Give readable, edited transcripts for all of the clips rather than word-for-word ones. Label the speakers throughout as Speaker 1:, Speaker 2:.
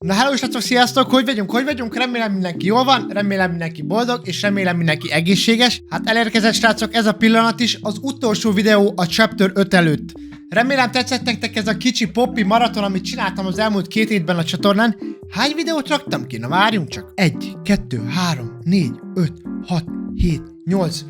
Speaker 1: Na hello srácok, sziasztok! Hogy vagyunk? Remélem mindenki jól van, remélem mindenki boldog, és remélem mindenki egészséges. Hát elérkezett srácok, ez a pillanat is, az utolsó videó a Chapter 5 előtt. Remélem tetszett nektek ez a kicsi Poppy maraton, amit csináltam az elmúlt 2 hétben a csatornán. Hány videót raktam ki? Na várjunk csak. 1, 2, 3, 4, 5, 6, 7, 8,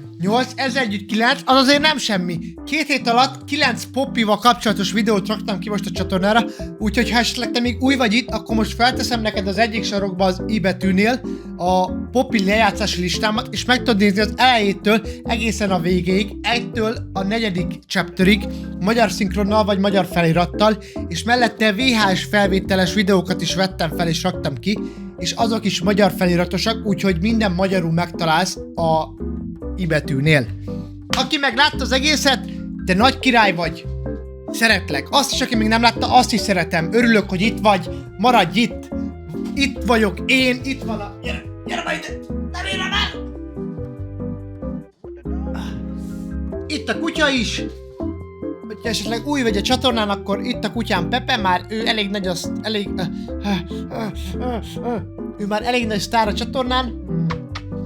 Speaker 1: ezzel együtt 9, az azért nem semmi. 2 hét alatt 9 Poppyval kapcsolatos videót raktam ki most a csatornára, úgyhogy ha esetleg te még új vagy itt, akkor most felteszem neked az egyik sarokba az i betűnél a Poppy lejátszási listámat, és meg tudod nézni az elejétől egészen a végéig, 1-től a 4. chapterig, magyar szinkronnal vagy magyar felirattal, és mellette VHS felvételes videókat is vettem fel és raktam ki, és azok is magyar feliratosak, úgyhogy minden magyarul megtalálsz a i betűnél. Aki meg látta az egészet, te nagy király vagy. Szeretlek. Azt is, aki még nem látta, azt is szeretem. Örülök, hogy itt vagy. Maradj itt. Itt vagyok én. Itt van a... Gyere be ide. Nem érem el. Itt a kutya is. Hogyha esetleg új vagy a csatornán, akkor itt a kutyám Pepe, már ő elég nagy ő már elég nagy sztár a csatornán.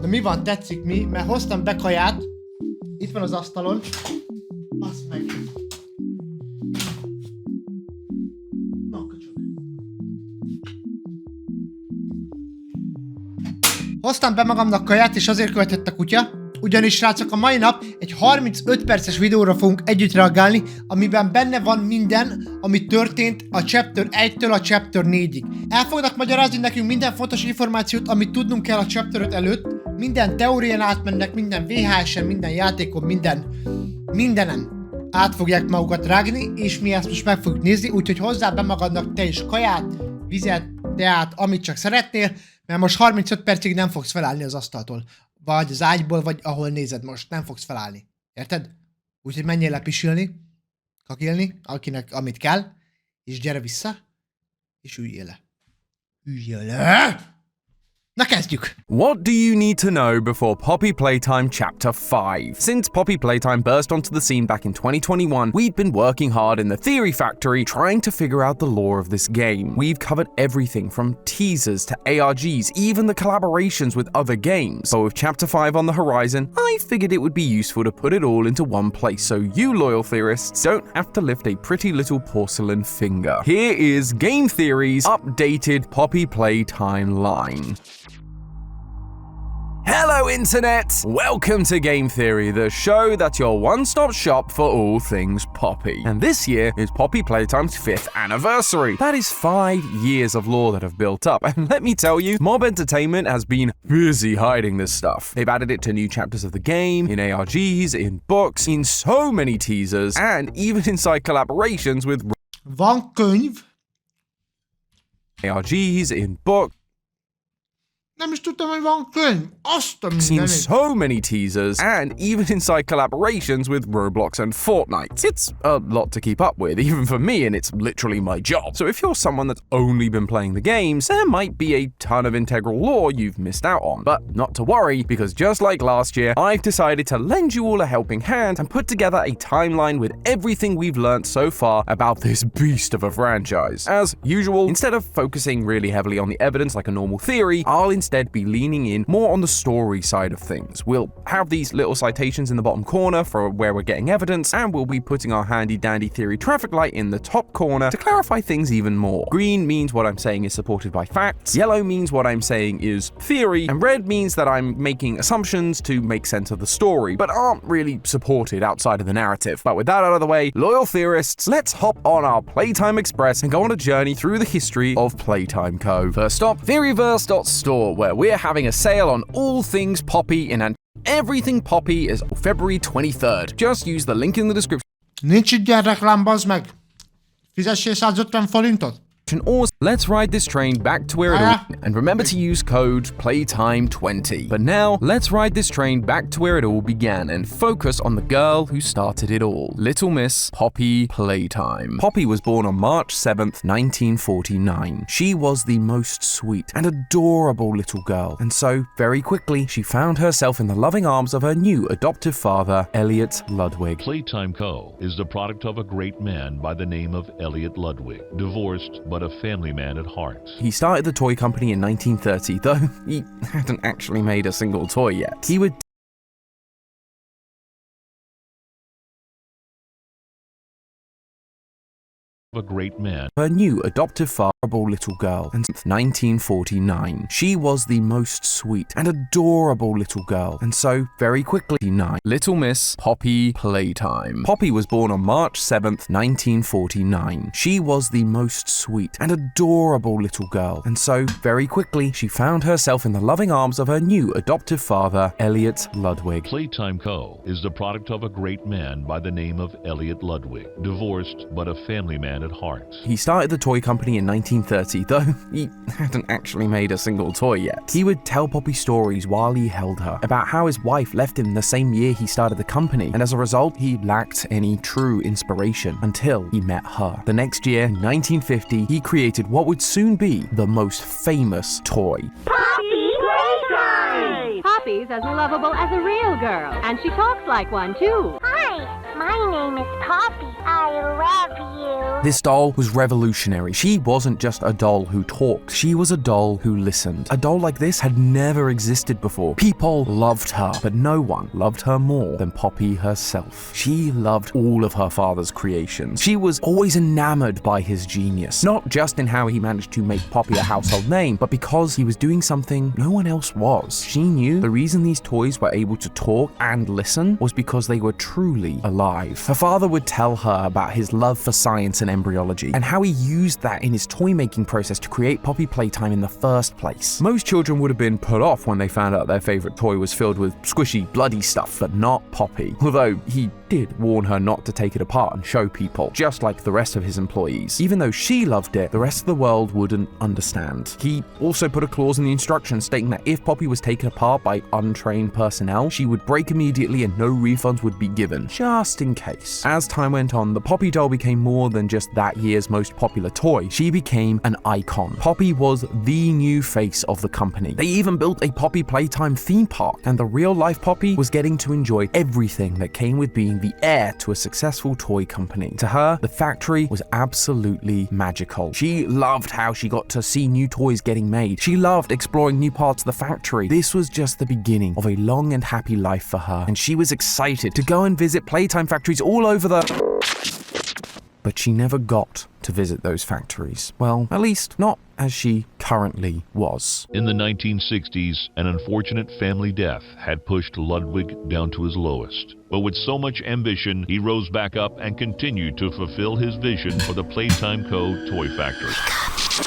Speaker 1: De mi van, tetszik mi? Mert hoztam be kaját. Itt van az asztalon. Azt meg. Na, köcsög. Hoztam be magamnak kaját, és azért követett a kutya. Ugyanis srácok, a mai nap egy 35 perces videóra fogunk együtt reagálni, amiben benne van minden, ami történt a Chapter 1-től a Chapter 4-ig. El fognak magyarázni nekünk minden fontos információt, amit tudnunk kell a Chapter 5 előtt. Minden teórián átmennek, minden VHS-en, minden játékon, mindenen át fogják magukat rágni, és mi ezt most meg fogjuk nézni, úgyhogy hozzá be magadnak te is kaját, vizet, teát, amit csak szeretnél, mert most 35 percig nem fogsz felállni az asztaltól. Vagy az ágyból, vagy ahol nézed most, nem fogsz felállni. Érted? Úgyhogy menjél le pisilni, kakilni, akinek amit kell, és gyere vissza, és üljél le. Üljél le! Na kezdjük!
Speaker 2: What do you need to know before Poppy Playtime Chapter 5? Since Poppy Playtime burst onto the scene back in 2021, we've been working hard in the Theory Factory trying to figure out the lore of this game. We've covered everything from teasers to ARGs, even the collaborations with other games. But with Chapter 5 on the horizon, I figured it would be useful to put it all into one place so you loyal theorists don't have to lift a pretty little porcelain finger. Here is Game Theory's updated Poppy Playtime line. Hello Internet! Welcome to Game Theory, the show that's your one-stop shop for all things Poppy. And this year is Poppy Playtime's 5th anniversary. That is 5 years of lore that have built up, and let me tell you, Mob Entertainment has been busy hiding this stuff. They've added it to new chapters of the game, in ARGs, in books, in so many teasers, and even inside collaborations with
Speaker 1: Van könyv.
Speaker 2: ARGs, in books,
Speaker 1: Nem is tudtam, hogy van könyv. Azt a mindenit.
Speaker 2: in so many teasers, and even inside collaborations with Roblox and Fortnite. It's a lot to keep up with, even for me, and it's literally my job. So if you're someone that's only been playing the games, there might be a ton of integral lore you've missed out on. But not to worry, because just like last year, I've decided to lend you all a helping hand and put together a timeline with everything we've learnt so far about this beast of a franchise. As usual, instead of focusing really heavily on the evidence like a normal theory, I'll instead be leaning in more on the story side of things. We'll have these little citations in the bottom corner for where we're getting evidence, and we'll be putting our handy dandy theory traffic light in the top corner to clarify things even more. Green means what I'm saying is supported by facts, yellow means what I'm saying is theory, and red means that I'm making assumptions to make sense of the story, but aren't really supported outside of the narrative. But with that out of the way, loyal theorists, let's hop on our Playtime Express and go on a journey through the history of Playtime Co. First stop, theoryverse.store, where we're having a sale on all things Poppy and everything Poppy is February 23rd. Just use the link in the description.
Speaker 1: Nincs itt ilyen reklám, bazd meg. Fizessél 150 forintot.
Speaker 2: Or let's ride this train back to where it all and remember to use code PLAYTIME20. But now, let's ride this train back to where it all began and focus on the girl who started it all, Little Miss Poppy Playtime. Poppy was born on March 7th, 1949. She was the most sweet and adorable little girl, and so, very quickly, she found herself in the loving arms of her new adoptive father, Elliot Ludwig.
Speaker 3: Playtime Co. is the product of a great man by the name of Elliot Ludwig, divorced but but a family man at heart.
Speaker 2: He started the toy company in 1930, though he hadn't actually made a single toy yet. He would
Speaker 3: A great man.
Speaker 2: her new adoptive father, little girl, and 1949. She was the most sweet and adorable little girl, and so very quickly, Little Miss Poppy Playtime. Poppy was born on March 7th, 1949. She was the most sweet and adorable little girl, and so very quickly, she found herself in the loving arms of her new adoptive father, Elliot Ludwig.
Speaker 3: Playtime Co. is the product of a great man by the name of Elliot Ludwig, divorced but a family man at heart.
Speaker 2: He started the toy company in 1930, though he hadn't actually made a single toy yet. He would tell Poppy stories while he held her, about how his wife left him the same year he started the company, and as a result, he lacked any true inspiration until he met her. The next year, 1950, he created what would soon be the most famous toy.
Speaker 4: Poppy Playtime!
Speaker 5: Poppy's as lovable as a real girl, and she talks like one too.
Speaker 4: Hi, my name is Poppy. I love you.
Speaker 2: This doll was revolutionary. She wasn't just a doll who talked, she was a doll who listened. A doll like this had never existed before. People loved her, but no one loved her more than Poppy herself. She loved all of her father's creations. She was always enamored by his genius, not just in how he managed to make Poppy a household name, but because he was doing something no one else was. She knew the reason these toys were able to talk and listen was because they were truly alive. Her father would tell her about his love for science and embryology, and how he used that in his toy-making process to create Poppy Playtime in the first place. Most children would have been put off when they found out their favorite toy was filled with squishy, bloody stuff, but not Poppy. Although he did warn her not to take it apart and show people, just like the rest of his employees. Even though she loved it, the rest of the world wouldn't understand. He also put a clause in the instructions stating that if Poppy was taken apart by untrained personnel, she would break immediately and no refunds would be given, just in case. As time went on, the Poppy doll became more than just that year's most popular toy. She became an icon. Poppy was the new face of the company. They even built a Poppy Playtime theme park, and the real-life Poppy was getting to enjoy everything that came with being the heir to a successful toy company. To her, the factory was absolutely magical. She loved how she got to see new toys getting made. She loved exploring new parts of the factory. This was just the beginning of a long and happy life for her, and she was excited to go and visit Playtime factories all over but she never got to visit those factories. Well, at least not as she currently was.
Speaker 3: In the 1960s, an unfortunate family death had pushed Ludwig down to his lowest. But with so much ambition, he rose back up and continued to fulfill his vision for the Playtime Co. toy factory.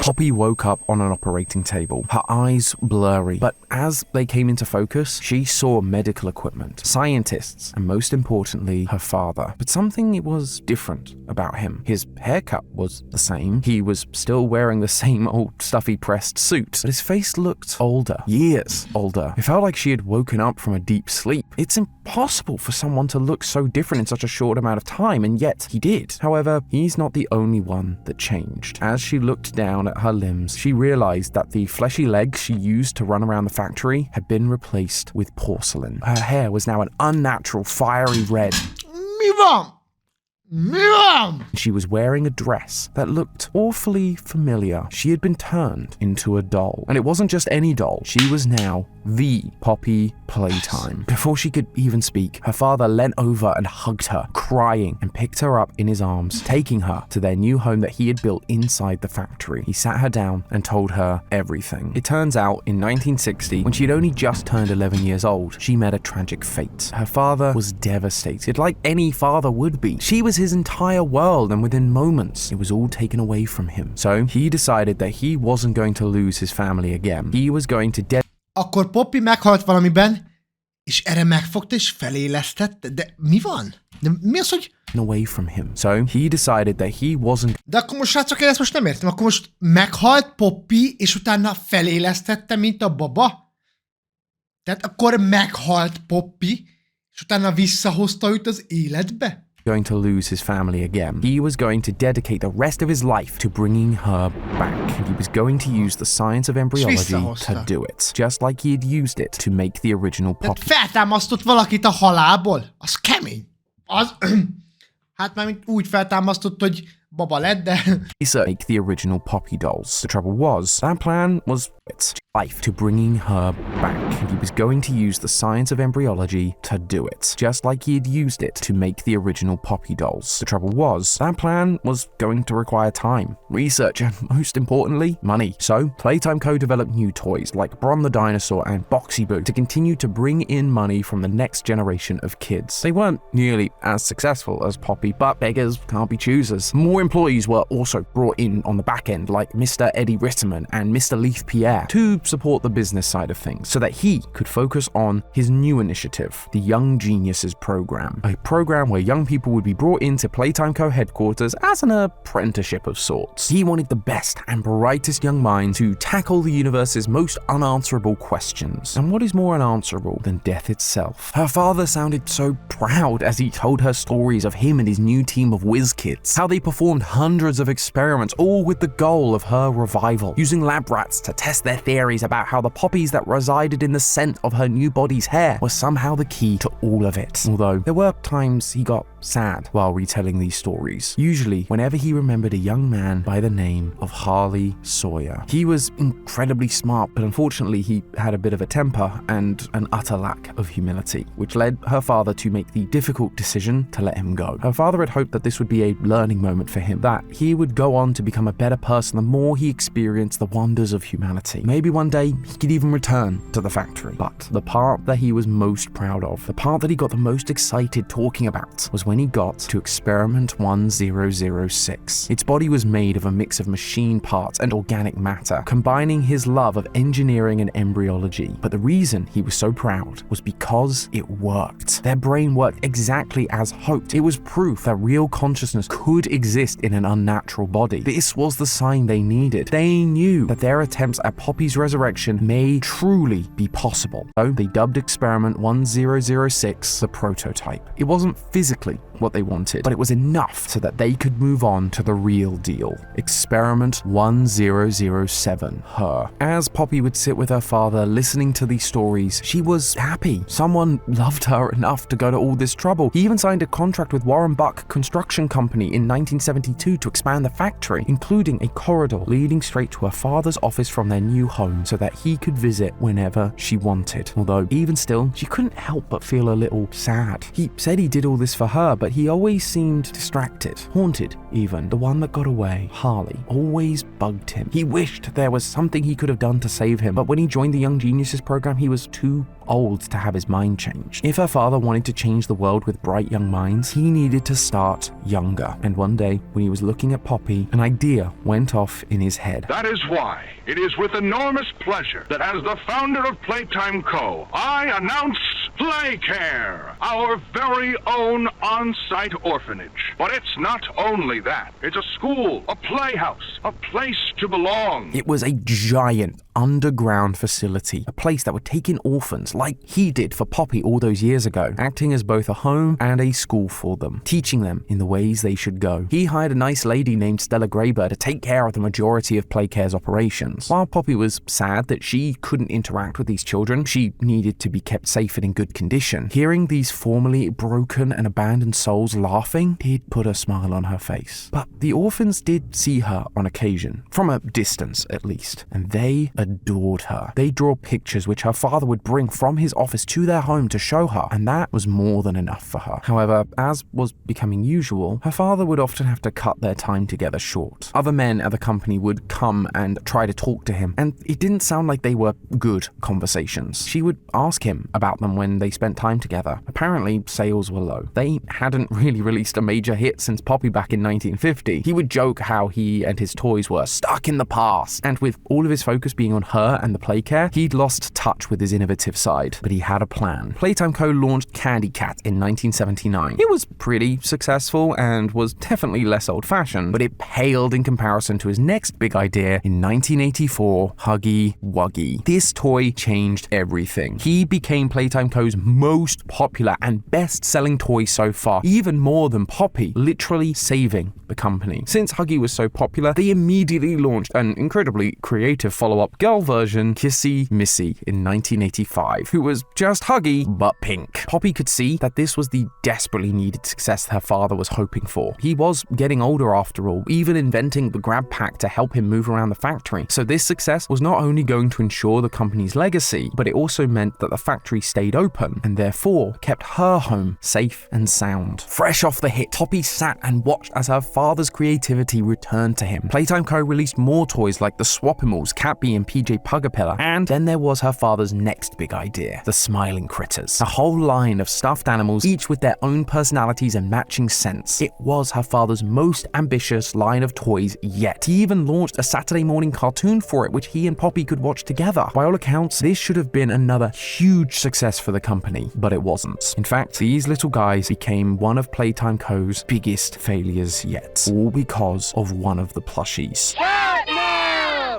Speaker 2: Poppy woke up on an operating table, her eyes blurry, but as they came into focus, she saw medical equipment, scientists, and most importantly, her father. But something was different about him. His haircut was the same. He was still wearing the same old stuffy pressed suit, but his face looked older, years older. It felt like she had woken up from a deep sleep. It's impossible for someone to look so different in such a short amount of time, and yet he did. However, he's not the only one that changed. As she looked down at her limbs, she realized that the fleshy legs she used to run around the factory had been replaced with porcelain. Her hair was now an unnatural fiery red. She was wearing a dress that looked awfully familiar. She had been turned into a doll. And it wasn't just any doll. She was now the Poppy Playtime. Before she could even speak, her father leant over and hugged her, crying, and picked her up in his arms, taking her to their new home that he had built inside the factory. He sat her down and told her everything. It turns out, in 1960, when she had only just turned 11 years old, she met a tragic fate. Her father was devastated, like any father would be. She was his entire world, and within moments, it was all taken away from him. So he decided that he wasn't going to lose his family again. He was going to
Speaker 1: Akkor Poppy meghalt valamiben, és erre megfogta és felélesztette? De mi van? De mi az, hogy...
Speaker 2: away from him. So he decided that he wasn't...
Speaker 1: De akkor most, srácok, én ezt most nem értem. Akkor most meghalt Poppy, és utána felélesztette, mint a baba? Tehát akkor meghalt Poppy, és utána visszahozta őt az életbe?
Speaker 2: Going to lose his family again. He was going to dedicate the rest of his life to bringing her back. And he was going to use the science of embryology to do it, just like he had used it to make the original Poppy.
Speaker 1: Feltámasztott valakit a halálból? Az kemény. Az... Hát már úgy feltámasztott, hogy baba lett, de...
Speaker 2: Make the original Poppy dolls. The trouble was, that plan was its life to bringing her back. He was going to use the science of embryology to do it, just like he had used it to make the original Poppy dolls. The trouble was, that plan was going to require time, research, and most importantly, money. So, Playtime Co. developed new toys like Bron the Dinosaur and Boxy Boo to continue to bring in money from the next generation of kids. They weren't nearly as successful as Poppy, but beggars can't be choosers. More employees were also brought in on the back end, like Mr. Eddie Ritterman and Mr. Leith Pierre, to support the business side of things so that he could focus on his new initiative, the Young Geniuses program, a program where young people would be brought into Playtime Co. headquarters as an apprenticeship of sorts. He wanted the best and brightest young minds to tackle the universe's most unanswerable questions. And what is more unanswerable than death itself? Her father sounded so proud as he told her stories of him and his new team of whiz kids, how they performed hundreds of experiments, all with the goal of her revival, using lab rats to test their theories about how the poppies that resided in the scent of her new body's hair were somehow the key to all of it. Although there were times he got sad while retelling these stories, usually whenever he remembered a young man by the name of Harley Sawyer. He was incredibly smart, but unfortunately he had a bit of a temper and an utter lack of humility, which led her father to make the difficult decision to let him go. Her father had hoped that this would be a learning moment for him, that he would go on to become a better person the more he experienced the wonders of humanity. Maybe one day he could even return to the factory. But the part that he was most proud of, the part that he got the most excited talking about, was when he got to experiment 1006. Its body was made of a mix of machine parts and organic matter, combining his love of engineering and embryology. But the reason he was so proud was because it worked. Their brain worked exactly as hoped. It was proof that real consciousness could exist in an unnatural body. This was the sign they needed. They knew that their attempts at Poppy's resurrection may truly be possible. So they dubbed experiment 1006 the prototype. It wasn't physically what they wanted, but it was enough so that they could move on to the real deal. Experiment 1007, her. As Poppy would sit with her father listening to these stories, she was happy. Someone loved her enough to go to all this trouble. He even signed a contract with Warren Buck Construction Company in 1972 to expand the factory, including a corridor leading straight to her father's office from their new home so that he could visit whenever she wanted. Although, even still, she couldn't help but feel a little sad. He said he did all this for her, but he always seemed distracted, haunted even. The one that got away, Harley, always bugged him. He wished there was something he could have done to save him, but when he joined the Young Geniuses program, he was too old to have his mind changed. If her father wanted to change the world with bright young minds, he needed to start younger. And one day, when he was looking at Poppy, an idea went off in his head.
Speaker 6: That is why it is with enormous pleasure that as the founder of Playtime Co., I announce Playcare, our very own on-site orphanage. But it's not only that. It's a school, a playhouse, a place to belong.
Speaker 2: It was a giant underground facility, a place that would take in orphans like he did for Poppy all those years ago, acting as both a home and a school for them, teaching them in the ways they should go. He hired a nice lady named Stella Graber to take care of the majority of Playcare's operations. While Poppy was sad that she couldn't interact with these children, she needed to be kept safe and in good condition. Hearing these formerly broken and abandoned souls laughing did put a smile on her face. But the orphans did see her on occasion, from a distance at least, and they adored her. They draw pictures which her father would bring from his office to their home to show her, and that was more than enough for her. However, as was becoming usual, her father would often have to cut their time together short. Other men at the company would come and try to talk to him, and it didn't sound like they were good conversations. She would ask him about them when they spent time together. Apparently, sales were low. They hadn't really released a major hit since Poppy back in 1950. He would joke how he and his toys were stuck in the past, and with all of his focus being on her and the Playcare, he'd lost touch with his innovative side. But he had a plan. Playtime Co. launched Candy Cat in 1979. It was pretty successful and was definitely less old-fashioned, but it paled in comparison to his next big idea in 1984, Huggy Wuggy. This toy changed everything. He became Playtime Co.'s most popular and best-selling toy so far, even more than Poppy, literally saving the company. Since Huggy was so popular, they immediately launched an incredibly creative follow-up girl version, Kissy Missy, in 1985, who was just Huggy, but pink. Poppy could see that this was the desperately needed success her father was hoping for. He was getting older after all, even inventing the grab pack to help him move around the factory. So this success was not only going to ensure the company's legacy, but it also meant that the factory stayed open and therefore kept her home safe and sound. Fresh off the hit, Poppy sat and watched as her father's creativity returned to him. Playtime Co. released more toys like the Swapimals, Catbee and PJ Pugapilla, and then there was her father's next big idea, the Smiling Critters. A whole line of stuffed animals, each with their own personalities and matching scents. It was her father's most ambitious line of toys yet. He even launched a Saturday morning cartoon for it, which he and Poppy could watch together. By all accounts, this should have been another huge success for the company, but it wasn't. In fact, these little guys became one of Playtime Co.'s biggest failures yet, all because of one of the plushies.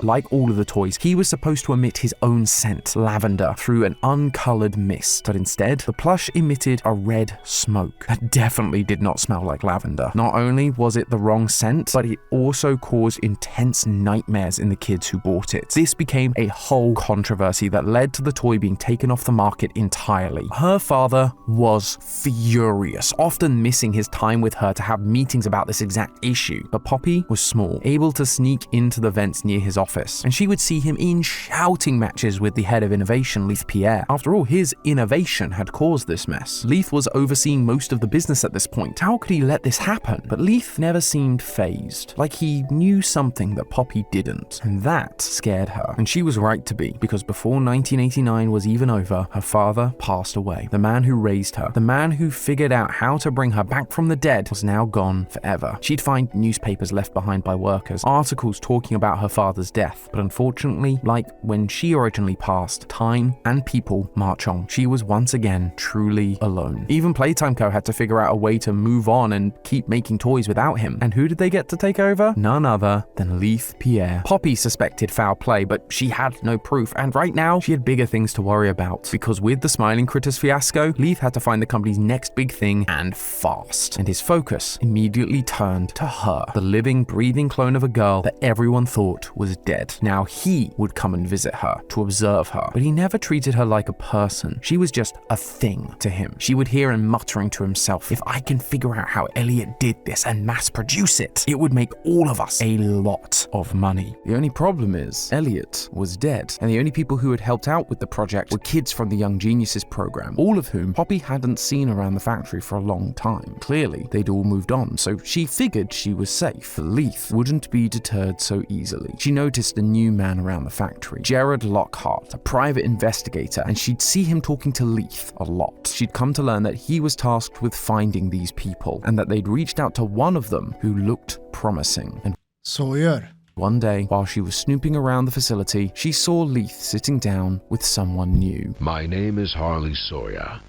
Speaker 2: Like all of the toys, he was supposed to emit his own scent, lavender, through an uncolored mist, but instead, the plush emitted a red smoke that definitely did not smell like lavender. Not only was it the wrong scent, but it also caused intense nightmares in the kids who bought it. This became a whole controversy that led to the toy being taken off the market entirely. Her father was furious, often missing his time with her to have meetings about this exact issue. But Poppy was small, able to sneak into the vents near his office, and she would see him in shouting matches with the head of innovation, Leith Pierre. After all, his innovation had caused this mess. Leith was overseeing most of the business at this point. How could he let this happen? But Leith never seemed fazed, like he knew something that Poppy didn't, and that scared her. And she was right to be, because before 1989 was even over, her father passed away. The man who raised her, the man who figured out how to bring her back from the dead, was now gone forever. She'd find newspapers left behind by workers, articles talking about her father's death, but unfortunately, like when she originally passed, time and people march on. She was once again truly alone. Even Playtime Co. had to figure out a way to move on and keep making toys without him. And who did they get to take over? None other than Leith Pierre. Poppy suspected foul play, but she had no proof, and right now, she had bigger things to worry about, because with the Smiling Critters fiasco, Leith had to find the company's next big thing, and fast. And his focus immediately turned to her, the living, breathing clone of a girl that everyone thought was dead. Now he would come and visit her, to observe her, but he never treated her like a person. She was just a thing to him. She would hear him muttering to himself, if I can figure out how Elliot did this and mass produce it, it would make all of us a lot of money. The only problem is, Elliot was dead, and the only people who had helped out with the project were kids from the Young Geniuses program, all of whom Poppy hadn't seen around the factory for a long time. Clearly, they'd all moved on, so she figured she was safe. But Leith wouldn't be deterred so easily. She noticed a new man around the factory, Jared Lockhart, a private investigator, and she'd see him talking to Leith a lot. She'd come to learn that he was tasked with finding these people, and that they'd reached out to one of them who looked promising. And
Speaker 1: Sawyer.
Speaker 2: one day, while she was snooping around the facility, she saw Leith sitting down with someone new.
Speaker 7: My name is Harley Sawyer.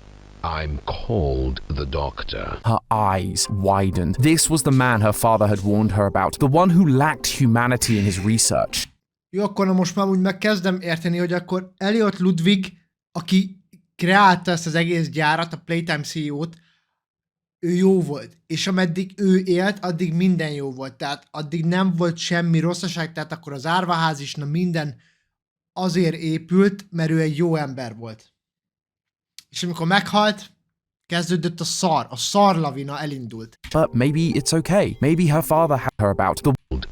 Speaker 7: I'm called the Doctor.
Speaker 2: Her eyes widened. This was the man her father had warned her about, the one who lacked humanity in his research.
Speaker 1: Jó, akkor na most már úgy megkezdem érteni, hogy akkor Elliot Ludwig, aki kreálta ezt az egész gyárat, a Playtime CEO-t, ő jó volt. És ameddig ő élt, addig minden jó volt. Tehát addig nem volt semmi rosszaság, tehát akkor az árvaház is, na minden azért épült, mert ő egy jó ember volt. És amikor meghalt, kezdődött a szarlavina elindult.
Speaker 2: But maybe it's okay. Maybe her father had her about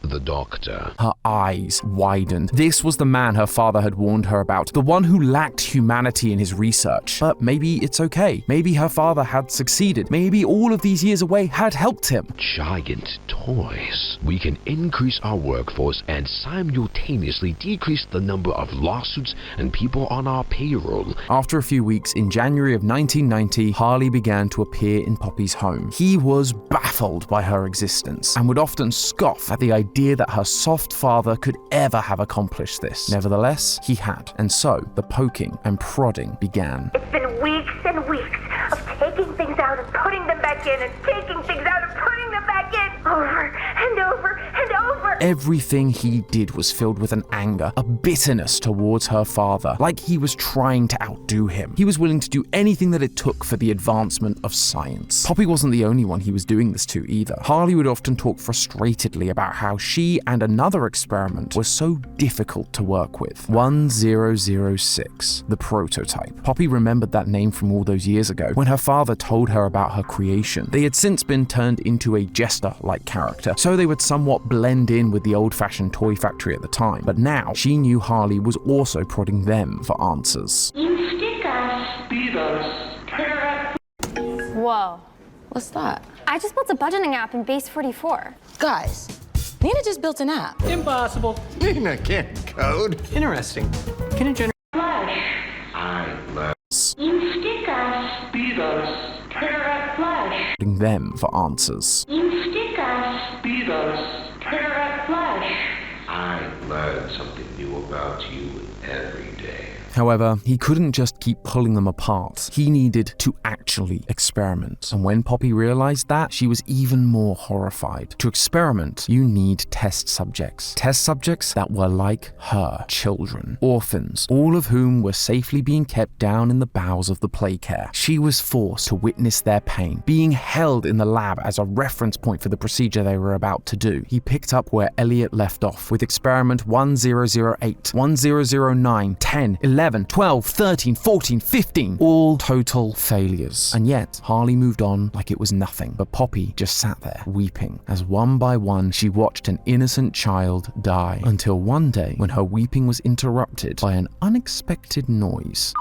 Speaker 7: The Doctor.
Speaker 2: Her eyes widened. This was the man her father had warned her about, the one who lacked humanity in his research. But maybe it's okay. Maybe her father had succeeded. Maybe all of these years away had helped him.
Speaker 7: Giant toys. We can increase our workforce and simultaneously decrease the number of lawsuits and people on our payroll.
Speaker 2: After a few weeks, in January of 1990, Harley began to appear in Poppy's home. He was baffled by her existence and would often scoff at the idea that her soft father could ever have accomplished this. Nevertheless, he had, and so the poking and prodding began.
Speaker 4: It's been weeks and weeks of taking things out and putting them back in and taking things out and putting them back in over and over and over.
Speaker 2: Everything he did was filled with an anger, a bitterness towards her father, like he was trying to outdo him. He was willing to do anything that it took for the advancement of science. Poppy wasn't the only one he was doing this to either. Harley would often talk frustratedly about how she and another experiment were so difficult to work with. 1006, the prototype. Poppy remembered that name from all those years ago when her father told her about her creation. They had since been turned into a jester-like character, so they would somewhat blend in with the old-fashioned toy factory at the time. But now, she knew Harley was also prodding them for answers.
Speaker 8: Whoa.
Speaker 9: What's that?
Speaker 8: I just built a budgeting app in Base 44.
Speaker 9: Guys, Nina just built an app.
Speaker 10: Impossible.
Speaker 11: Nina can't code.
Speaker 10: Interesting. Can it generate?
Speaker 2: Them for answers.
Speaker 7: I learn something new about you every day.
Speaker 2: However, he couldn't just keep pulling them apart. He needed to actually experiment. And when Poppy realized that, she was even more horrified. To experiment, you need test subjects. Test subjects that were like her, children, orphans, all of whom were safely being kept down in the bowels of the playcare. She was forced to witness their pain, being held in the lab as a reference point for the procedure they were about to do. He picked up where Elliot left off with experiment 1008, 1009, 10, 11, 12, 13, 14, 15, all total failures. And yet, Harley moved on like it was nothing, but Poppy just sat there, weeping, as one by one she watched an innocent child die, until one day when her weeping was interrupted by an unexpected noise.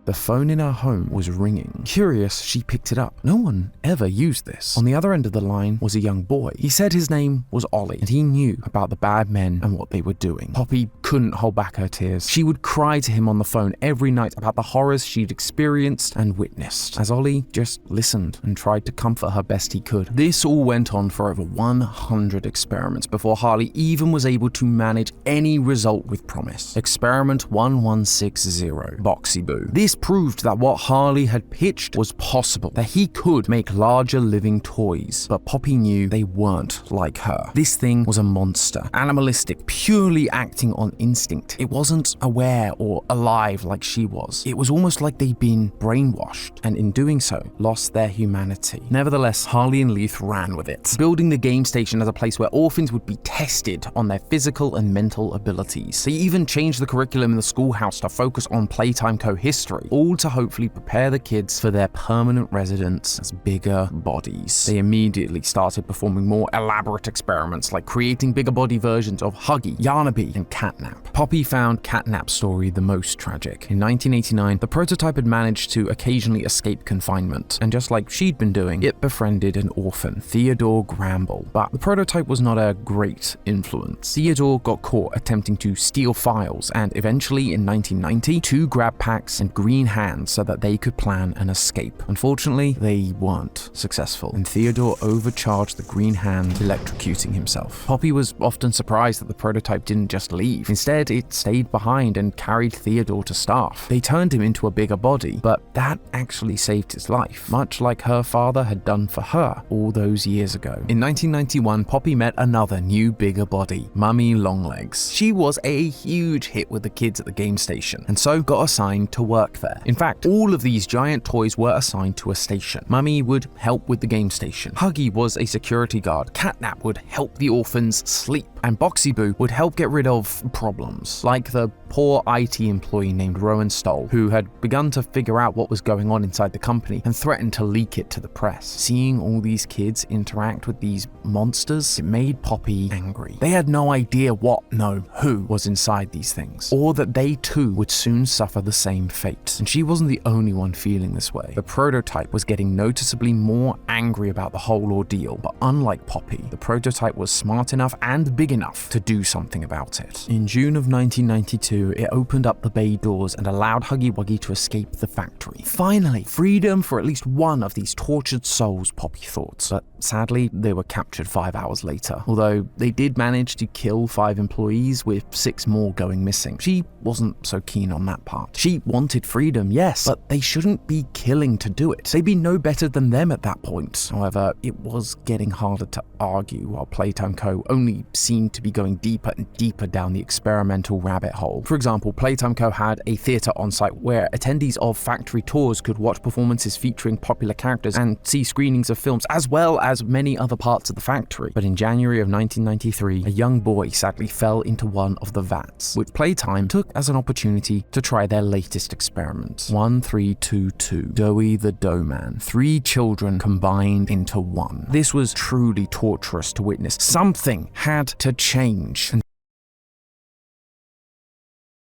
Speaker 2: The phone in her home was ringing. Curious, she picked it up. No one ever used this. On the other end of the line was a young boy. He said his name was Ollie, and he knew about the bad men and what they were doing. Poppy couldn't hold back her tears. She would cry to him on the phone every night about the horrors she'd experienced and witnessed, as Ollie just listened and tried to comfort her best he could. This all went on for over 100 experiments before Harley even was able to manage any result with promise. Experiment 1160, Boxy Boo. This proved that what Harley had pitched was possible, that he could make larger living toys, but Poppy knew they weren't like her. This thing was a monster, animalistic, purely acting on instinct. It wasn't aware or alive like she was. It was almost like they'd been brainwashed, and in doing so, lost their humanity. Nevertheless, Harley and Leith ran with it, building the game station as a place where orphans would be tested on their physical and mental abilities. They even changed the curriculum in the schoolhouse to focus on Playtime Co. history, all to hopefully prepare the kids for their permanent residence as bigger bodies. They immediately started performing more elaborate experiments, like creating bigger body versions of Huggy, Yarnaby, and Catnap. Poppy found Catnap's story the most tragic. In 1989, the prototype had managed to occasionally escape confinement, and just like she'd been doing, it befriended an orphan, Theodore Gramble. But the prototype was not a great influence. Theodore got caught attempting to steal files, and eventually in 1990, 2 grab packs and green hands so that they could plan an escape. Unfortunately, they weren't successful, and Theodore overcharged the green hand, electrocuting himself. Poppy was often surprised that the prototype didn't just leave. Instead, it stayed behind and carried Theodore to staff. They turned him into a bigger body, but that actually saved his life, much like her father had done for her all those years ago. In 1991, Poppy met another new bigger body, Mummy Longlegs. She was a huge hit with the kids at the game station, and so got assigned to work there. In fact, all of these giant toys were assigned to a station. Mummy would help with the game station. Huggy was a security guard. Catnap would help the orphans sleep. And Boxy Boo would help get rid of problems, like the poor IT employee named Rowan Stoll, who had begun to figure out what was going on inside the company and threatened to leak it to the press. Seeing all these kids interact with these monsters, it made Poppy angry. They had no idea who was inside these things, or that they too would soon suffer the same fate. And she wasn't the only one feeling this way. The prototype was getting noticeably more angry about the whole ordeal, but unlike Poppy, the prototype was smart enough and big enough to do something about it. In June of 1992, it opened up the bay doors and allowed Huggy Wuggy to escape the factory. Finally, freedom for at least one of these tortured souls, Poppy thought. But sadly, they were captured 5 hours later. Although they did manage to kill 5 employees, with 6 more going missing. She wasn't so keen on that part. She wanted freedom, yes, but they shouldn't be killing to do it. They'd be no better than them at that point. However, it was getting harder to argue, while Playtime Co. only seemed to be going deeper and deeper down the experimental rabbit hole. For example, Playtime Co. had a theatre on site where attendees of factory tours could watch performances featuring popular characters and see screenings of films, as well as many other parts of the factory. But in January of 1993, a young boy sadly fell into one of the vats, which Playtime took as an opportunity to try their latest experiment. 1322, Doughy the Dough Man. 3 children combined into one. This was truly torturous to witness. Something had to change.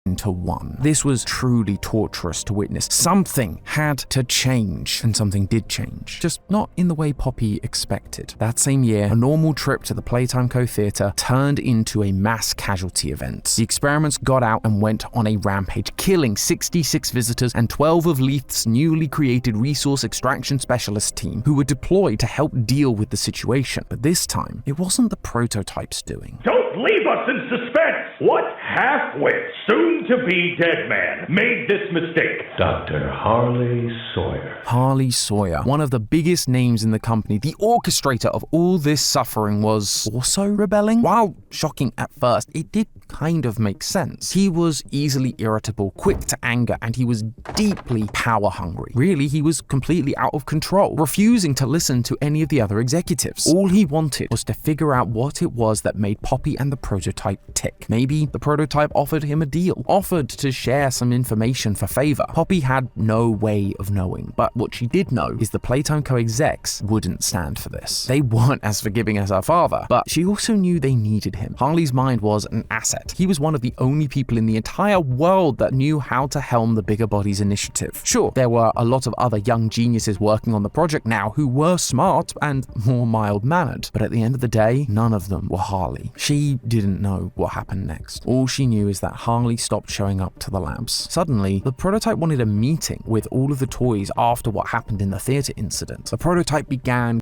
Speaker 2: Into one. This was truly torturous to witness. Something had to change, and something did change. Just not in the way Poppy expected. That same year, a normal trip to the Playtime Co. Theatre turned into a mass casualty event. The experiments got out and went on a rampage, killing 66 visitors and 12 of Leith's newly created resource extraction specialist team, who were deployed to help deal with the situation. But this time, it wasn't the prototype's doing.
Speaker 12: Don't leave us in suspense! What half-wit, soon-to-be dead man made this mistake? Dr. Harley Sawyer.
Speaker 2: Harley Sawyer, one of the biggest names in the company, the orchestrator of all this suffering, was also rebelling. While shocking at first, it did kind of make sense. He was easily irritable, quick to anger, and he was deeply power-hungry. Really, he was completely out of control, refusing to listen to any of the other executives. All he wanted was to figure out what it was that made Poppy and the prototype tick. Maybe the prototype offered him a deal, offered to share some information for favor. Poppy had no way of knowing, but what she did know is the Playtime Co. execs wouldn't stand for this. They weren't as forgiving as her father, but she also knew they needed him. Harley's mind was an asset. He was one of the only people in the entire world that knew how to helm the Bigger Bodies initiative. Sure, there were a lot of other young geniuses working on the project now who were smart and more mild-mannered, but at the end of the day, none of them were Harley. She didn't know what happened next. All she knew is that Harley stopped showing up to the labs. Suddenly, the prototype wanted a meeting with all of the toys after what happened in the theater incident. The prototype began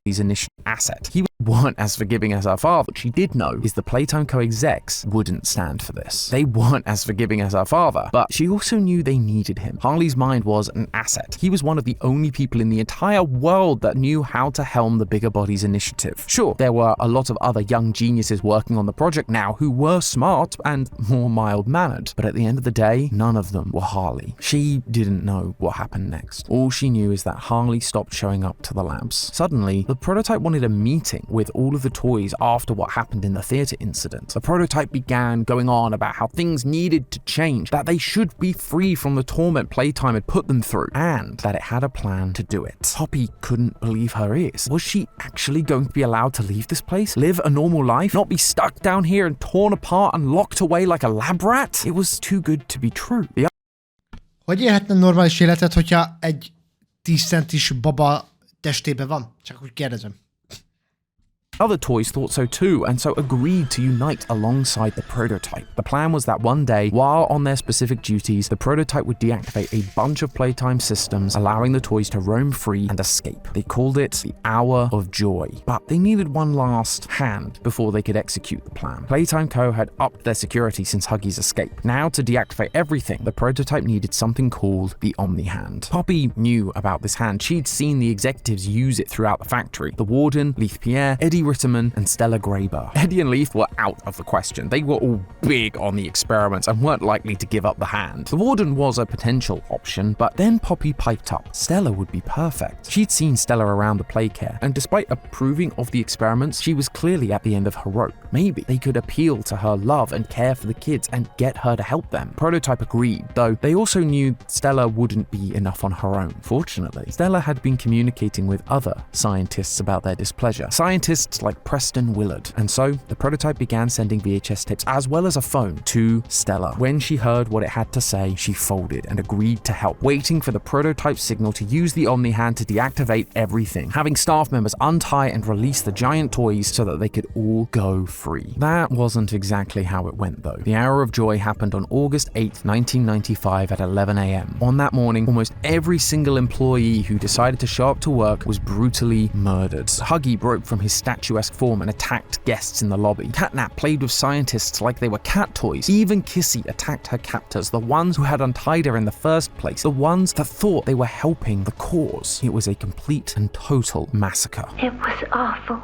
Speaker 2: his initial asset. He weren't as forgiving as her father. What she did know is the Playtime Co. execs wouldn't stand for this. They weren't as forgiving as her father, but she also knew they needed him. Harley's mind was an asset. He was one of the only people in the entire world that knew how to helm the Bigger Bodies initiative. Sure, there were a lot of other young geniuses working on the project now who were smart and more mild-mannered, but at the end of the day, none of them were Harley. She didn't know what happened next. All she knew is that Harley stopped showing up to the labs. Suddenly, the prototype wanted a meeting with all of the toys after what happened in the theater incident. The prototype began going on about how things needed to change, that they should be free from the torment Playtime had put them through, and that it had a plan to do it. Poppy couldn't believe her ears. Was she actually going to be allowed to leave this place, live a normal life, not be stuck down here and torn apart and locked away like a lab rat? It was too good to be true.
Speaker 1: Hogy élhetne normális életet, hogyha egy 10 centis baba testében van? Csak úgy kérdezem.
Speaker 2: Other toys thought so too, and so agreed to unite alongside the prototype. The plan was that one day, while on their specific duties, the prototype would deactivate a bunch of Playtime systems, allowing the toys to roam free and escape. They called it the Hour of Joy, but they needed one last hand before they could execute the plan. Playtime Co. had upped their security since Huggy's escape. Now, to deactivate everything, the prototype needed something called the Omni Hand. Poppy knew about this hand. She'd seen the executives use it throughout the factory. The Warden, Leith Pierre, Eddie Ritterman, and Stella Graber. Eddie and Leith were out of the question. They were all big on the experiments and weren't likely to give up the hand. The Warden was a potential option, but then Poppy piped up. Stella would be perfect. She'd seen Stella around the playcare, and despite approving of the experiments, she was clearly at the end of her rope. Maybe they could appeal to her love and care for the kids and get her to help them. Prototype agreed, though they also knew Stella wouldn't be enough on her own. Fortunately, Stella had been communicating with other scientists about their displeasure. Scientists looked like Preston Willard. And so the prototype began sending VHS tapes as well as a phone to Stella. When she heard what it had to say, she folded and agreed to help, waiting for the prototype signal to use the Omni-hand to deactivate everything, having staff members untie and release the giant toys so that they could all go free. That wasn't exactly how it went though. The hour of joy happened on August 8th, 1995 at 11 a.m. On that morning, almost every single employee who decided to show up to work was brutally murdered. Huggy broke from his statuesque form and attacked guests in the lobby. Catnap played with scientists like they were cat toys. Even Kissy attacked her captors, the ones who had untied her in the first place, the ones that thought they were helping the cause. It was a complete and total massacre.
Speaker 4: It was awful.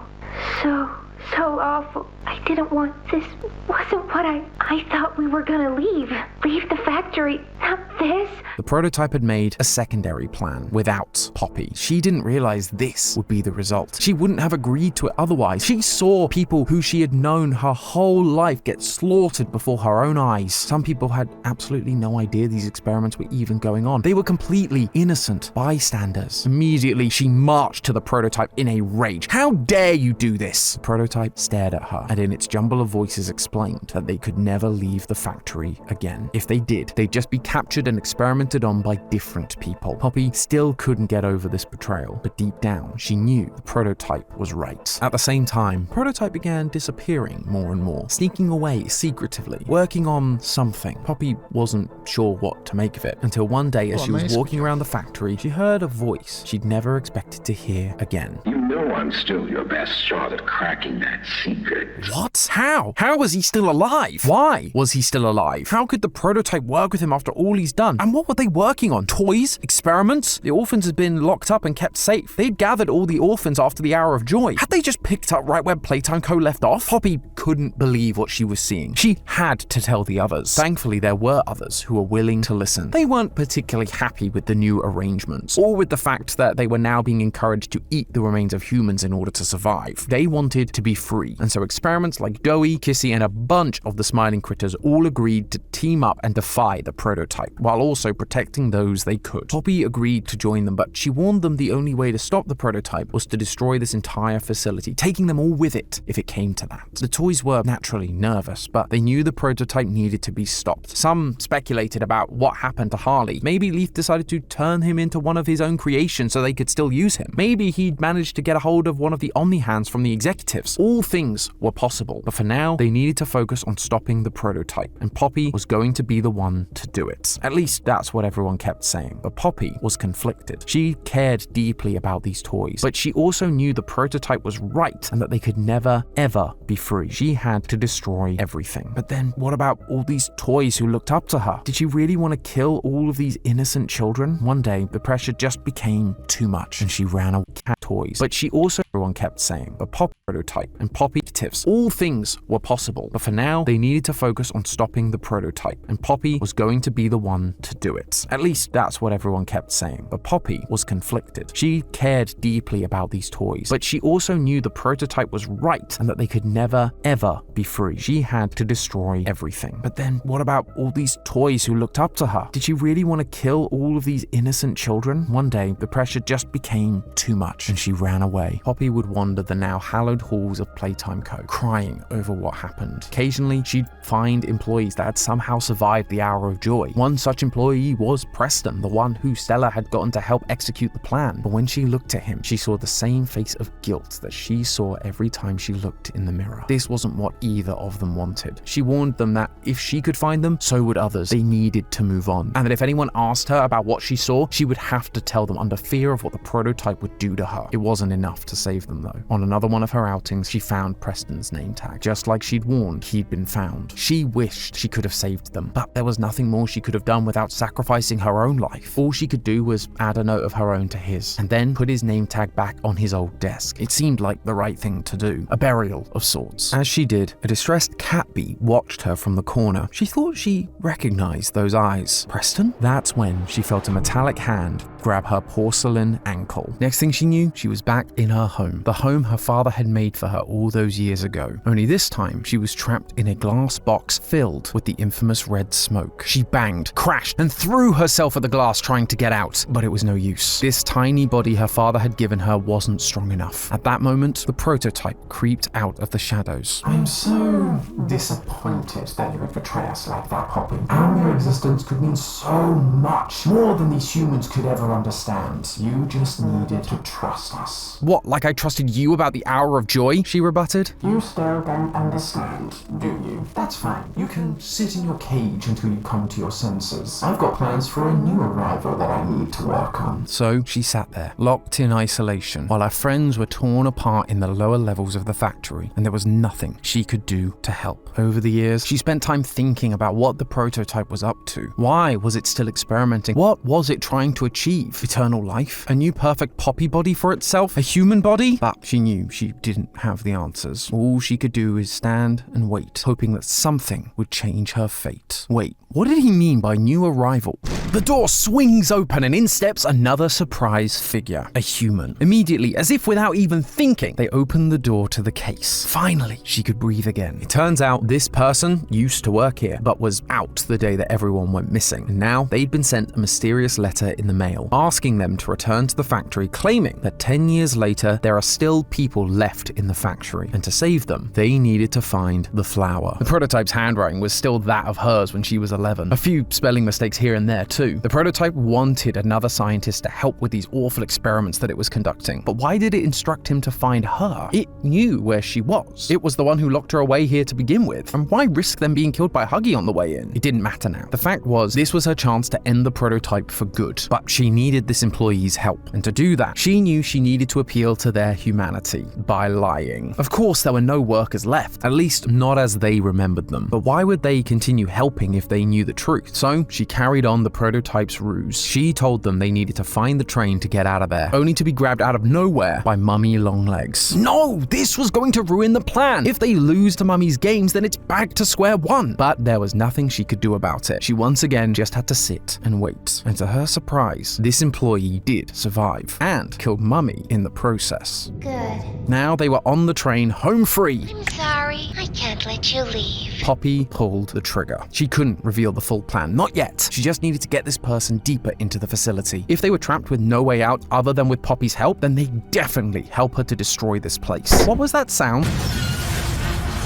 Speaker 4: So awful. I didn't want this. Wasn't what I thought we were gonna leave. Leave the factory. Not this.
Speaker 2: The prototype had made a secondary plan without Poppy. She didn't realize this would be the result. She wouldn't have agreed to it otherwise. She saw people who she had known her whole life get slaughtered before her own eyes. Some people had absolutely no idea these experiments were even going on. They were completely innocent bystanders. Immediately, she marched to the prototype in a rage. How dare you do this? The prototype stared at her and in its jumble of voices explained that they could never leave the factory again. If they did, they'd just be captured and experimented on by different people. Poppy still couldn't get over this betrayal, but deep down, she knew the prototype was right. At the same time, prototype began disappearing more and more, sneaking away secretively, working on something. Poppy wasn't sure what to make of it until one day as she was walking around the factory, she heard a voice she'd never expected to hear again.
Speaker 13: You know I'm still your best shot at cracking that secret.
Speaker 2: What? How? How was he still alive? Why was he still alive? How could the prototype work with him after all he's done? And what were they working on? Toys? Experiments? The orphans had been locked up and kept safe. They'd gathered all the orphans after the hour of joy. Had they just picked up right where Playtime Co. left off? Poppy couldn't believe what she was seeing. She had to tell the others. Thankfully, there were others who were willing to listen. They weren't particularly happy with the new arrangements, or with the fact that they were now being encouraged to eat the remains of humans in order to survive. They wanted to be free, and so experiments like Doughy, Kissy, and a bunch of the smiling critters all agreed to team up and defy the prototype, while also protecting those they could. Poppy agreed to join them, but she warned them the only way to stop the prototype was to destroy this entire facility, taking them all with it if it came to that. The toys were naturally nervous, but they knew the prototype needed to be stopped. Some speculated about what happened to Harley. Maybe Leaf decided to turn him into one of his own creations so they could still use him. Maybe he'd managed to get a hold of one of the Omni-hands from the executives. All things were possible, but for now, they needed to focus on stopping the prototype, and Poppy was going to be the one to do it. At least that's what everyone kept saying, but Poppy was conflicted. She cared deeply about these toys, but she also knew the prototype was right and that they could never, ever be free. She had to destroy everything. But then what about all these toys who looked up to her? Did she really want to kill all of these innocent children? One day, the pressure just became too much, and she ran away with cat toys. But she also, everyone kept saying, but Poppy prototype and Poppy tips, all things were possible, but for now, they needed to focus on stopping the prototype, and Poppy was going to be the one to do it. At least that's what everyone kept saying, but Poppy was conflicted. She cared deeply about these toys, but she also knew the prototype was right and that they could never, ever be free. She had to destroy everything. But then what about all these toys who looked up to her? Did she really want to kill all of these innocent children? One day, the pressure just became too much, and she ran away. Poppy would wander the now hallowed halls of Playtime Co., crying over what happened. Occasionally, she'd find employees that had somehow survived the hour of joy. One such employee was Preston, the one who Stella had gotten to help execute the plan. But when she looked at him, she saw the same face of guilt that she saw every time she looked in the mirror. This wasn't what either of them wanted. She warned them that if she could find them, so would others. They needed to move on, and that if anyone asked her about what she saw, she would have to tell them under fear of what the prototype would do to her. It wasn't enough to save them though. On another one of her outings, she found Preston's name tag. Just like she'd warned, he'd been found. She wished she could have saved them, but there was nothing more she could have done without sacrificing her own life. All she could do was add a note of her own to his, and then put his name tag back on his old desk. It seemed like the right thing to do, a burial of sorts. As she did, a distressed catbee watched her from the corner. She thought she recognized those eyes. Preston? That's when she felt a metallic hand grab her porcelain ankle. Next thing she knew, she was back back in her home, the home her father had made for her all those years ago. Only this time, she was trapped in a glass box filled with the infamous red smoke. She banged, crashed, and threw herself at the glass trying to get out, but it was no use. This tiny body her father had given her wasn't strong enough. At that moment, the prototype creeped out of the shadows.
Speaker 14: I'm so disappointed that you would betray us like that, Poppy. Our mere existence could mean so much, more than these humans could ever understand. You just needed to trust us.
Speaker 2: What, like I trusted you about the hour of joy? She rebutted.
Speaker 14: You still don't understand, do you? That's fine. You can sit in your cage until you come to your senses. I've got plans for a new arrival that I need to work on.
Speaker 2: So she sat there, locked in isolation, while her friends were torn apart in the lower levels of the factory, and there was nothing she could do to help. Over the years, she spent time thinking about what the prototype was up to. Why was it still experimenting? What was it trying to achieve? Eternal life? A new perfect Poppy body for itself? A human body? But she knew she didn't have the answers. All she could do is stand and wait, hoping that something would change her fate. Wait, what did he mean by new arrival? The door swings open and in steps another surprise figure, a human. Immediately, as if without even thinking, they opened the door to the case. Finally, she could breathe again. It turns out this person used to work here, but was out the day that everyone went missing. And now they'd been sent a mysterious letter in the mail, asking them to return to the factory, claiming that 10 years later, there are still people left in the factory. And to save them, they needed to find the flower. The prototype's handwriting was still that of hers when she was 11. A few spelling mistakes here and there too. The prototype wanted another scientist to help with these awful experiments that it was conducting. But why did it instruct him to find her? It knew where she was. It was the one who locked her away here to begin with. And why risk them being killed by Huggy on the way in? It didn't matter now. The fact was, this was her chance to end the prototype for good. But she needed this employee's help. And to do that, she knew she needed to appeal to their humanity by lying. Of course, there were no workers left, at least not as they remembered them. But why would they continue helping if they knew the truth? So she carried on the prototype's ruse. She told them they needed to find the train to get out of there, only to be grabbed out of nowhere by Mummy Longlegs. No, this was going to ruin the plan. If they lose to Mummy's games, then it's back to square one. But there was nothing she could do about it. She once again just had to sit and wait. And to her surprise, this employee did survive and killed Mummy in the process.
Speaker 15: Good.
Speaker 2: Now they were on the train home free.
Speaker 15: I'm sorry, I can't let you leave.
Speaker 2: Poppy pulled the trigger. She couldn't reveal the full plan, not yet. She just needed to get this person deeper into the facility. If they were trapped with no way out other than with Poppy's help, then they'd definitely help her to destroy this place. What was that sound?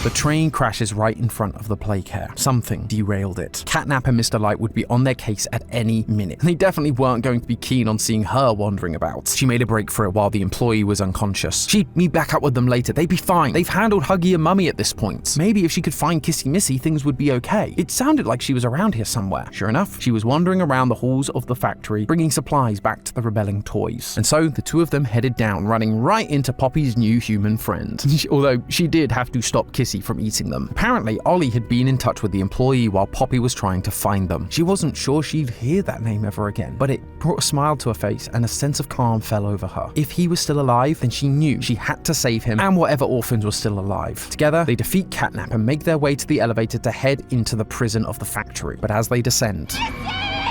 Speaker 2: The train crashes right in front of the playcare. Something derailed it. Catnap and Mr. Light would be on their case at any minute. They definitely weren't going to be keen on seeing her wandering about. She made a break for it while the employee was unconscious. She'd meet back up with them later. They'd be fine. They've handled Huggy and Mummy at this point. Maybe if she could find Kissy Missy, things would be okay. It sounded like she was around here somewhere. Sure enough, she was wandering around the halls of the factory, bringing supplies back to the rebelling toys. And so the two of them headed down, running right into Poppy's new human friend. Although she did have to stop Kissy from eating them. Apparently, Ollie had been in touch with the employee while Poppy was trying to find them. She wasn't sure she'd hear that name ever again, but it brought a smile to her face and a sense of calm fell over her. If he was still alive, then she knew she had to save him and whatever orphans were still alive. Together, they defeat Catnap and make their way to the elevator to head into the prison of the factory. But as they descend...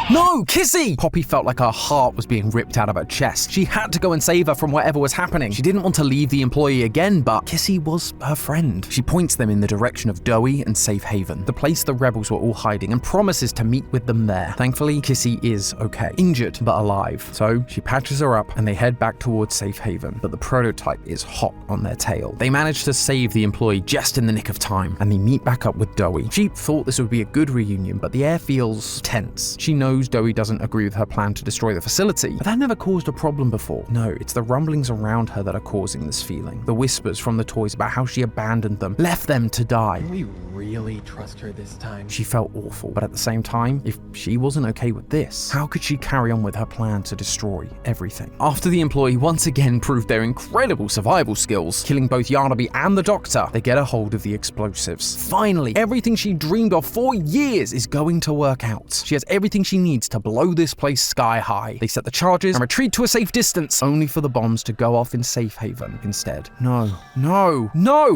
Speaker 2: No, Kissy! Poppy felt like her heart was being ripped out of her chest. She had to go and save her from whatever was happening. She didn't want to leave the employee again, but Kissy was her friend. She points them in the direction of Doughy and Safe Haven, the place the rebels were all hiding, and promises to meet with them there. Thankfully, Kissy is okay. Injured, but alive. So she patches her up and they head back towards Safe Haven, but the prototype is hot on their tail. They manage to save the employee just in the nick of time, and they meet back up with Doughy. She thought this would be a good reunion, but the air feels tense. She knows Doughy doesn't agree with her plan to destroy the facility, but that never caused a problem before. No, it's the rumblings around her that are causing this feeling. The whispers from the toys about how she abandoned them, left them to die.
Speaker 10: Can we really trust her this time?
Speaker 2: She felt awful, but at the same time, if she wasn't okay with this, how could she carry on with her plan to destroy everything? After the employee once again proved their incredible survival skills, killing both Yarnaby and the doctor, they get a hold of the explosives. Finally, everything she dreamed of for years is going to work out. She has everything she needs to blow this place sky high. They set the charges and retreat to a safe distance, only for the bombs to go off in safe haven instead. No.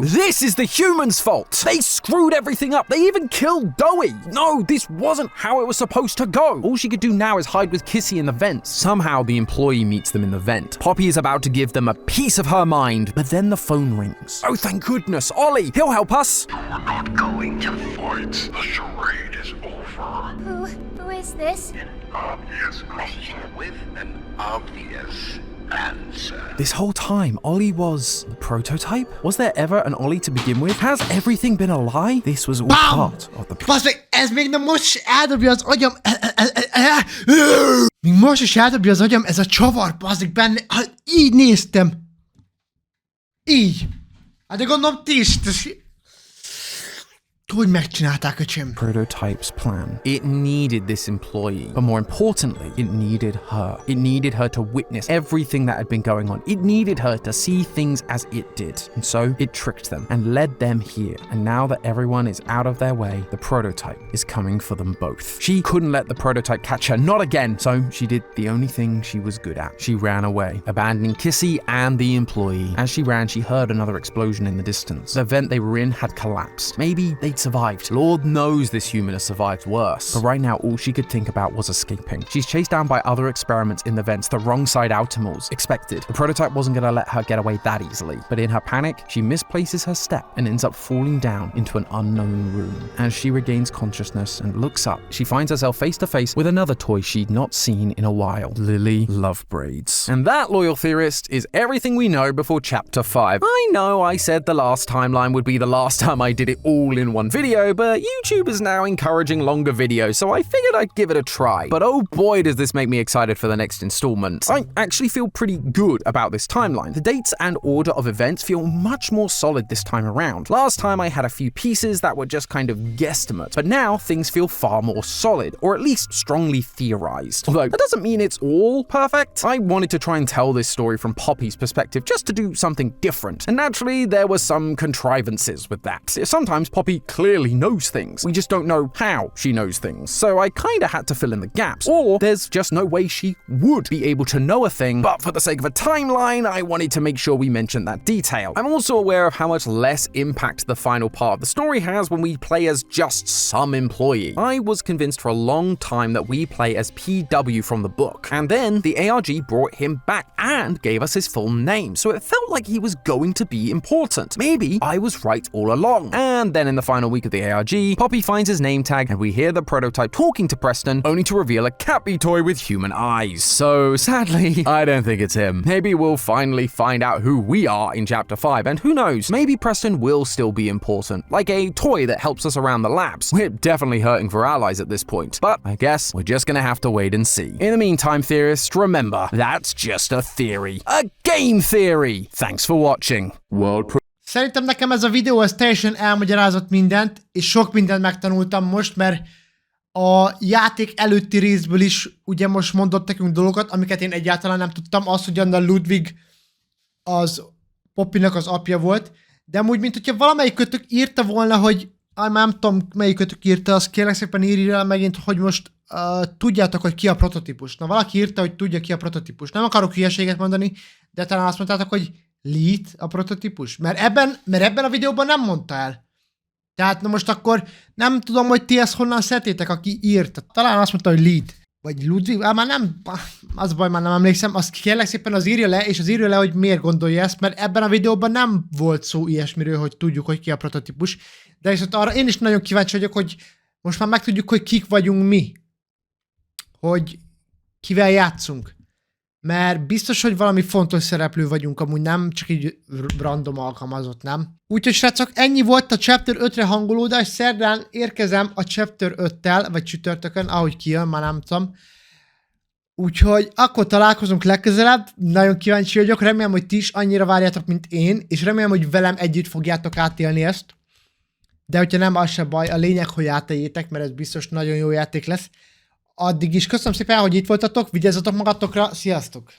Speaker 2: This is the humans' fault. They screwed everything up. They even killed Doey. No, this wasn't how it was supposed to go. All she could do now is hide with Kissy in the vents. Somehow the employee meets them in the vent. Poppy is about to give them a piece of her mind, but then the phone rings. Oh, thank goodness. Ollie, he'll help us.
Speaker 13: You're not going to fight. The charade is over.
Speaker 15: Who is this?
Speaker 13: An obvious question with an obvious answer.
Speaker 2: This whole time, Ollie was the prototype? Was there ever an Ollie to begin with? Has everything been a lie? This was all part of the...
Speaker 1: Bassz meg, ez még nem most is eldobja az agyam. Még most is eldobja az agyam, ez a csavar, bassz meg benne. Így néztem. Így. Hát de gondolom ti is. Hogy megcsinálták, öcsém?
Speaker 2: Prototype's plan. It needed this employee, but more importantly, it needed her. It needed her to witness everything that had been going on. It needed her to see things as it did. And so it tricked them and led them here. And now that everyone is out of their way, the prototype is coming for them both. She couldn't let the prototype catch her, not again. So she did the only thing she was good at. She ran away, abandoning Kissy and the employee. As she ran, she heard another explosion in the distance. The vent they were in had collapsed. Maybe they'd survived. Lord knows this human has survived worse. But right now, all she could think about was escaping. She's chased down by other experiments in the vents, the wrong side outermost. Expected. The prototype wasn't going to let her get away that easily. But in her panic, she misplaces her step and ends up falling down into an unknown room. As she regains consciousness and looks up, she finds herself face to face with another toy she'd not seen in a while. Lily Love Braids. And that, loyal theorist, is everything we know before Chapter 5. I know I said the last timeline would be the last time I did it all in one video, but YouTube is now encouraging longer videos, so I figured I'd give it a try. But oh boy, does this make me excited for the next installment. I actually feel pretty good about this timeline. The dates and order of events feel much more solid this time around. Last time I had a few pieces that were just kind of guesstimates, but now things feel far more solid, or at least strongly theorized. Although that doesn't mean it's all perfect. I wanted to try and tell this story from Poppy's perspective just to do something different, and naturally there were some contrivances with that. Sometimes Poppy clearly knows things. We just don't know how she knows things. So I kinda had to fill in the gaps. Or there's just no way she would be able to know a thing, but for the sake of a timeline, I wanted to make sure we mentioned that detail. I'm also aware of how much less impact the final part of the story has when we play as just some employee. I was convinced for a long time that we play as PW from the book, and then the ARG brought him back and gave us his full name, so it felt like he was going to be important. Maybe I was right all along. And then in the final week of the ARG, Poppy finds his name tag and we hear the prototype talking to Preston, only to reveal a Cappy toy with human eyes. So sadly, I don't think it's him. Maybe we'll finally find out who we are in Chapter 5, and who knows, maybe Preston will still be important, like a toy that helps us around the labs. We're definitely hurting for allies at this point, but I guess we're just gonna have to wait and see. In the meantime, theorists, remember, that's just a theory. A game theory! Thanks for watching.
Speaker 1: Szerintem nekem ez a videó ez teljesen elmagyarázott mindent, és sok mindent megtanultam most, mert a játék előtti részből is ugye most mondott nekünk dolgokat, amiket én egyáltalán nem tudtam. Az, hogy Anna Ludwig az Poppynak az apja volt, de amúgy, mint hogyha valamelyikötök írta volna, hogy nem tudom, melyikötök írta, azt kérlek szépen írja el megint, hogy most tudjátok, hogy ki a prototípus. Na, valaki írta, hogy tudja ki a prototípus. Nem akarok hülyeséget mondani, de talán azt mondtátok, hogy Lead a prototípus? Mert ebben a videóban nem mondta el. Tehát na most akkor nem tudom, hogy ti ezt honnan szedtétek, aki írta. Talán azt mondta, hogy Lead. Vagy Ludwig, már nem, az baj, már nem emlékszem. Azt kérlek szépen az írja le, és az írja le, hogy miért gondolja ezt, mert ebben a videóban nem volt szó ilyesmiről, hogy tudjuk, hogy ki a prototípus. De viszont arra én is nagyon kíváncsi vagyok, hogy most már megtudjuk, hogy kik vagyunk mi. Hogy kivel játszunk. Mert biztos, hogy valami fontos szereplő vagyunk, amúgy nem csak így random alkalmazott, nem? Úgyhogy srácok, ennyi volt a Chapter 5-re hangolódás, szerdán érkezem a Chapter 5-tel, vagy csütörtökön, ahogy kijön, már nem tudom. Úgyhogy akkor találkozunk legközelebb, nagyon kíváncsi vagyok, remélem, hogy ti is annyira várjátok, mint én, és remélem, hogy velem együtt fogjátok átélni ezt. De hogyha nem, az se baj, a lényeg, hogy átéljétek, mert ez biztos nagyon jó játék lesz. Addig is köszönöm szépen, hogy itt voltatok, vigyázzatok magatokra, sziasztok!